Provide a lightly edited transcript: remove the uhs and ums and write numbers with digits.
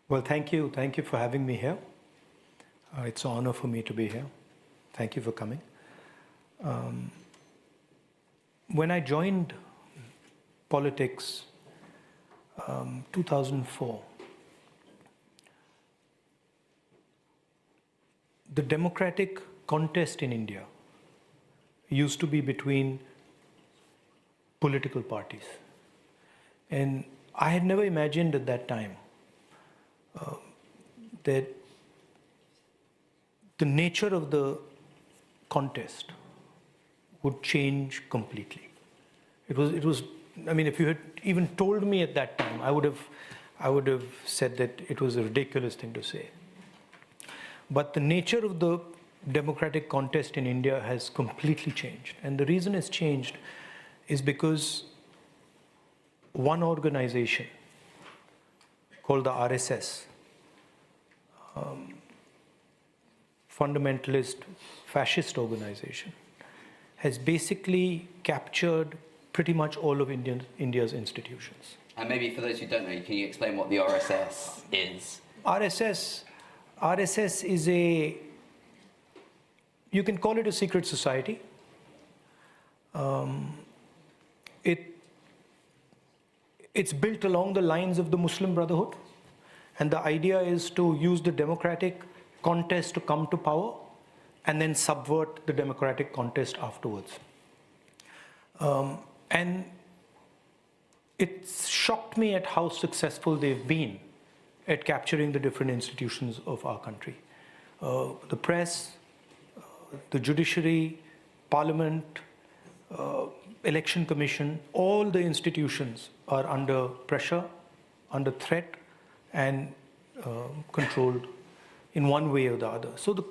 Well, thank you. Thank you for having me here. It's an honor for me to be here. Thank you for coming. When I joined politics, 2004, the democratic contest in India used to be between political parties. And I had never imagined at that time that the nature of the contest would change completely. It was. I mean, if you had even told me at that time, I would have said that it was a ridiculous thing to say. But the nature of the democratic contest in India has completely changed. And the reason it's changed is because one organization called the RSS, fundamentalist fascist organization, has basically captured pretty much all of India's institutions. And maybe for those who don't know, can you explain what the RSS is? RSS is you can call it a secret society. It's built along the lines of the Muslim Brotherhood. And the idea is to use the democratic contest to come to power and then subvert the democratic contest afterwards. And it shocked me at how successful they've been at capturing the different institutions of our country. The press, the judiciary, parliament, election commission, all the institutions are under pressure, under threat, and controlled in one way or the other. So